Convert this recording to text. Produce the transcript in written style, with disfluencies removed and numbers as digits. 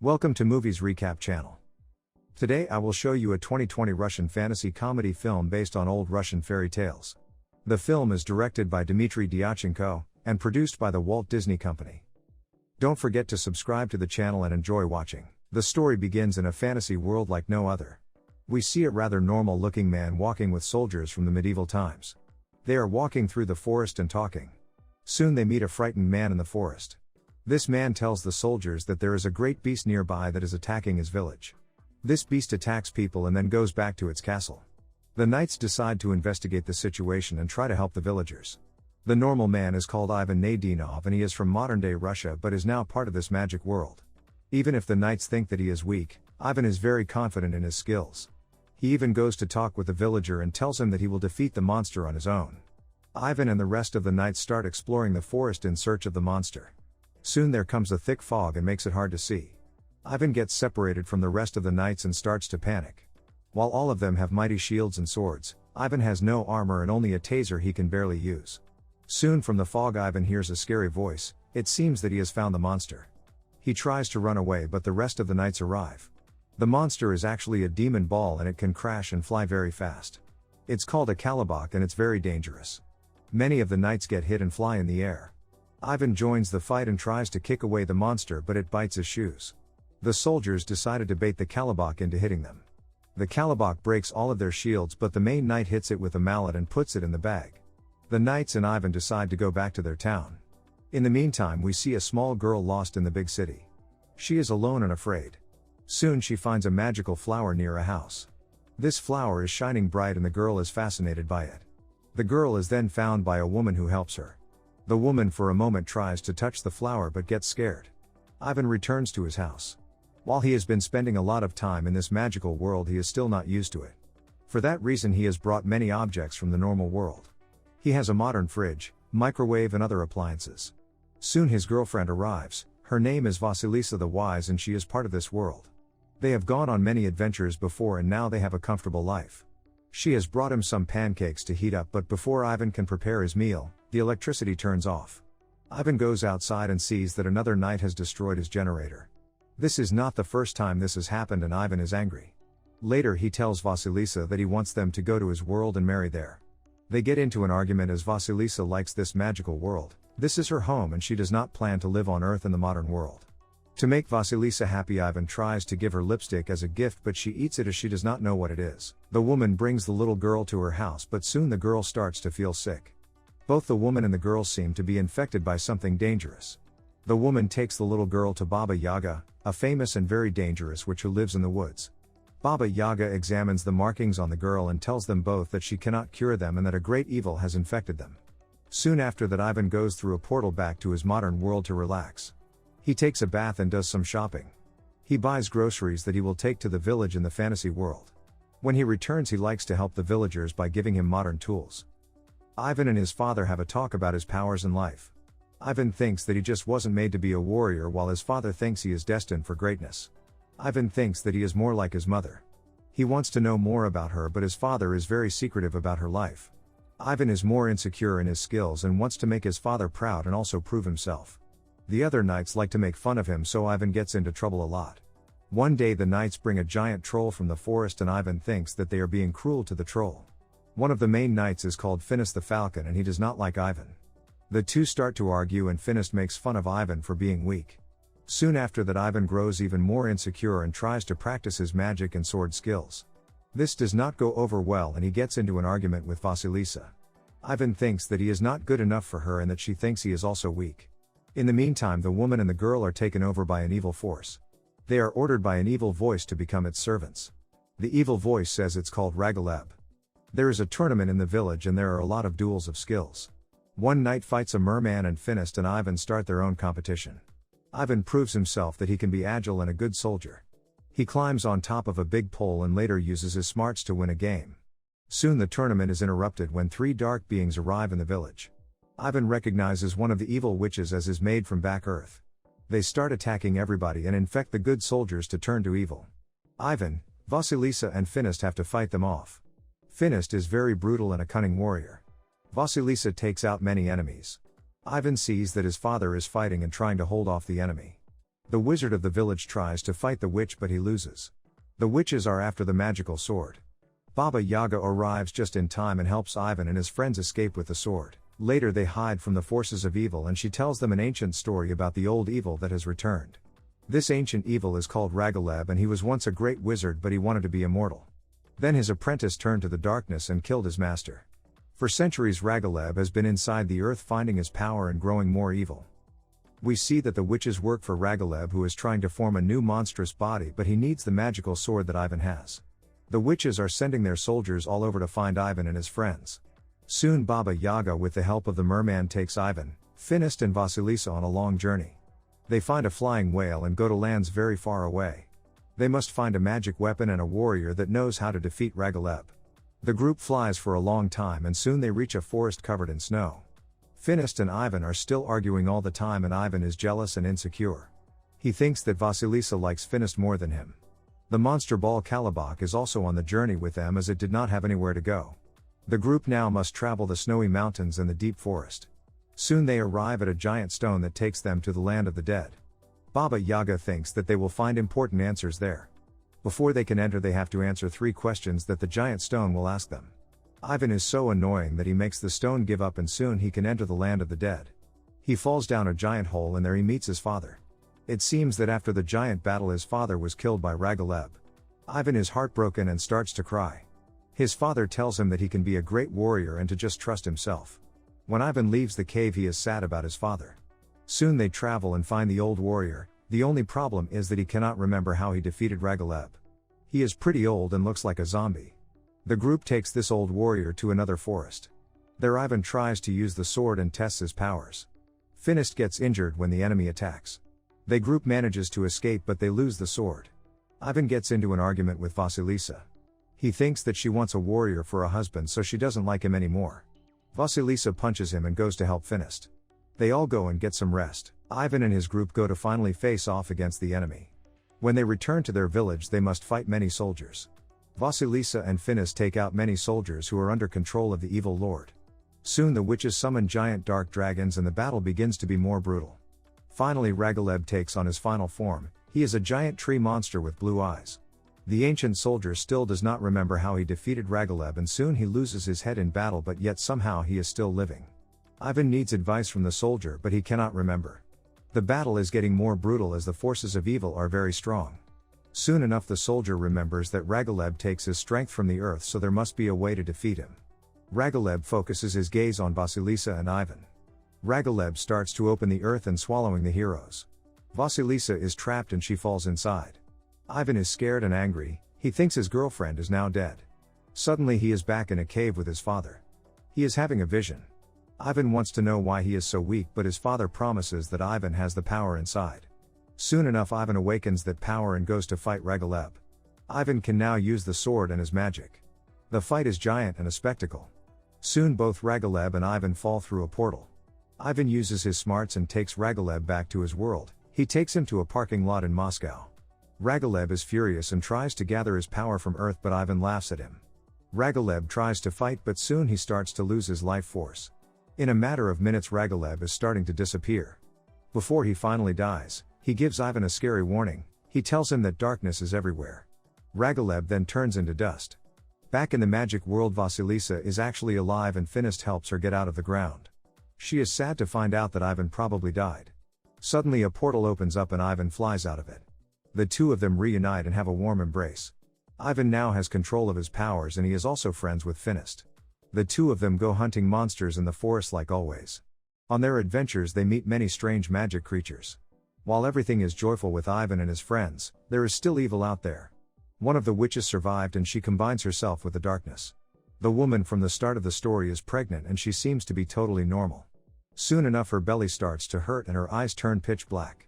Welcome to Movies Recap channel. Today I will show you a 2020 Russian fantasy comedy film based on old Russian fairy tales. The film is directed by Dmitry Dyachenko, and produced by the Walt Disney Company. Don't forget to subscribe to the channel and enjoy watching. The story begins in a fantasy world like no other. We see a rather normal looking man walking with soldiers from the medieval times. They are walking through the forest and talking. Soon they meet a frightened man in the forest. This man tells the soldiers that there is a great beast nearby that is attacking his village. This beast attacks people and then goes back to its castle. The knights decide to investigate the situation and try to help the villagers. The normal man is called Ivan Nadinov and he is from modern-day Russia but is now part of this magic world. Even if the knights think that he is weak, Ivan is very confident in his skills. He even goes to talk with the villager and tells him that he will defeat the monster on his own. Ivan and the rest of the knights start exploring the forest in search of the monster. Soon there comes a thick fog and makes it hard to see. Ivan gets separated from the rest of the knights and starts to panic. While all of them have mighty shields and swords, Ivan has no armor and only a taser he can barely use. Soon from the fog Ivan hears a scary voice. It seems that he has found the monster. He tries to run away but the rest of the knights arrive. The monster is actually a demon ball and it can crash and fly very fast. It's called a Kolobok and it's very dangerous. Many of the knights get hit and fly in the air. Ivan joins the fight and tries to kick away the monster but it bites his shoes. The soldiers decided to bait the Kolobok into hitting them. The Kolobok breaks all of their shields but the main knight hits it with a mallet and puts it in the bag. The knights and Ivan decide to go back to their town. In the meantime we see a small girl lost in the big city. She is alone and afraid. Soon she finds a magical flower near a house. This flower is shining bright and the girl is fascinated by it. The girl is then found by a woman who helps her. The woman for a moment tries to touch the flower but gets scared. Ivan returns to his house. While he has been spending a lot of time in this magical world he is still not used to it. For that reason he has brought many objects from the normal world. He has a modern fridge, microwave and other appliances. Soon his girlfriend arrives. Her name is Vasilisa the Wise and she is part of this world. They have gone on many adventures before and now they have a comfortable life. She has brought him some pancakes to heat up but before Ivan can prepare his meal, the electricity turns off. Ivan goes outside and sees that another knight has destroyed his generator. This is not the first time this has happened and Ivan is angry. Later he tells Vasilisa that he wants them to go to his world and marry there. They get into an argument as Vasilisa likes this magical world. This is her home and she does not plan to live on Earth in the modern world. To make Vasilisa happy Ivan tries to give her lipstick as a gift but she eats it as she does not know what it is. The woman brings the little girl to her house but soon the girl starts to feel sick. Both the woman and the girl seem to be infected by something dangerous. The woman takes the little girl to Baba Yaga, a famous and very dangerous witch who lives in the woods. Baba Yaga examines the markings on the girl and tells them both that she cannot cure them and that a great evil has infected them. Soon after that Ivan goes through a portal back to his modern world to relax. He takes a bath and does some shopping. He buys groceries that he will take to the village in the fantasy world. When he returns he likes to help the villagers by giving him modern tools. Ivan and his father have a talk about his powers in life. Ivan thinks that he just wasn't made to be a warrior while his father thinks he is destined for greatness. Ivan thinks that he is more like his mother. He wants to know more about her but his father is very secretive about her life. Ivan is more insecure in his skills and wants to make his father proud and also prove himself. The other knights like to make fun of him so Ivan gets into trouble a lot. One day the knights bring a giant troll from the forest and Ivan thinks that they are being cruel to the troll. One of the main knights is called Finist the Falcon and he does not like Ivan. The two start to argue and Finist makes fun of Ivan for being weak. Soon after that Ivan grows even more insecure and tries to practice his magic and sword skills. This does not go over well and he gets into an argument with Vasilisa. Ivan thinks that he is not good enough for her and that she thinks he is also weak. In the meantime the woman and the girl are taken over by an evil force. They are ordered by an evil voice to become its servants. The evil voice says it's called Ragaleb. There is a tournament in the village and there are a lot of duels of skills. One knight fights a merman and Finist and Ivan start their own competition. Ivan proves himself that he can be agile and a good soldier. He climbs on top of a big pole and later uses his smarts to win a game. Soon the tournament is interrupted when three dark beings arrive in the village. Ivan recognizes one of the evil witches as his maid from back Earth. They start attacking everybody and infect the good soldiers to turn to evil. Ivan, Vasilisa and Finist have to fight them off. Finist is very brutal and a cunning warrior. Vasilisa takes out many enemies. Ivan sees that his father is fighting and trying to hold off the enemy. The wizard of the village tries to fight the witch but he loses. The witches are after the magical sword. Baba Yaga arrives just in time and helps Ivan and his friends escape with the sword. Later they hide from the forces of evil and she tells them an ancient story about the old evil that has returned. This ancient evil is called Ragaleb and he was once a great wizard but he wanted to be immortal. Then his apprentice turned to the darkness and killed his master. For centuries Ragaleb has been inside the earth finding his power and growing more evil. We see that the witches work for Ragaleb who is trying to form a new monstrous body but he needs the magical sword that Ivan has. The witches are sending their soldiers all over to find Ivan and his friends. Soon Baba Yaga with the help of the merman takes Ivan, Finist and Vasilisa on a long journey. They find a flying whale and go to lands very far away. They must find a magic weapon and a warrior that knows how to defeat Ragaleb. The group flies for a long time and soon they reach a forest covered in snow. Finist and Ivan are still arguing all the time and Ivan is jealous and insecure. He thinks that Vasilisa likes Finist more than him. The monster ball Kolobok is also on the journey with them as it did not have anywhere to go. The group now must travel the snowy mountains and the deep forest. Soon they arrive at a giant stone that takes them to the land of the dead. Baba Yaga thinks that they will find important answers there. Before they can enter they have to answer 3 questions that the giant stone will ask them. Ivan is so annoying that he makes the stone give up and soon he can enter the land of the dead. He falls down a giant hole and there he meets his father. It seems that after the giant battle his father was killed by Ragaleb. Ivan is heartbroken and starts to cry. His father tells him that he can be a great warrior and to just trust himself. When Ivan leaves the cave he is sad about his father. Soon they travel and find the old warrior. The only problem is that he cannot remember how he defeated Ragaleb. He is pretty old and looks like a zombie. The group takes this old warrior to another forest. There Ivan tries to use the sword and tests his powers. Finist gets injured when the enemy attacks. The group manages to escape but they lose the sword. Ivan gets into an argument with Vasilisa. He thinks that she wants a warrior for a husband so she doesn't like him anymore. Vasilisa punches him and goes to help Finist. They all go and get some rest. Ivan and his group go to finally face off against the enemy. When they return to their village they must fight many soldiers. Vasilisa and Finist take out many soldiers who are under control of the evil lord. Soon the witches summon giant dark dragons and the battle begins to be more brutal. Finally Ragaleb takes on his final form. He is a giant tree monster with blue eyes. The ancient soldier still does not remember how he defeated Ragaleb and soon he loses his head in battle but yet somehow he is still living. Ivan needs advice from the soldier but he cannot remember. The battle is getting more brutal as the forces of evil are very strong. Soon enough the soldier remembers that Ragaleb takes his strength from the earth so there must be a way to defeat him. Ragaleb focuses his gaze on Vasilisa and Ivan. Ragaleb starts to open the earth and swallowing the heroes. Vasilisa is trapped and she falls inside. Ivan is scared and angry, he thinks his girlfriend is now dead. Suddenly he is back in a cave with his father. He is having a vision. Ivan wants to know why he is so weak but his father promises that Ivan has the power inside. Soon enough Ivan awakens that power and goes to fight Ragaleb. Ivan can now use the sword and his magic. The fight is giant and a spectacle. Soon both Ragaleb and Ivan fall through a portal. Ivan uses his smarts and takes Ragaleb back to his world. He takes him to a parking lot in Moscow. Ragaleb is furious and tries to gather his power from Earth but Ivan laughs at him. Ragaleb tries to fight but soon he starts to lose his life force. In a matter of minutes Ragaleb is starting to disappear. Before he finally dies, he gives Ivan a scary warning. He tells him that darkness is everywhere. Ragaleb then turns into dust. Back in the magic world Vasilisa is actually alive and Finist helps her get out of the ground. She is sad to find out that Ivan probably died. Suddenly a portal opens up and Ivan flies out of it. The two of them reunite and have a warm embrace. Ivan now has control of his powers and he is also friends with Finist. The two of them go hunting monsters in the forest like always. On their adventures they meet many strange magic creatures. While everything is joyful with Ivan and his friends, there is still evil out there. One of the witches survived and she combines herself with the darkness. The woman from the start of the story is pregnant and she seems to be totally normal. Soon enough her belly starts to hurt and her eyes turn pitch black.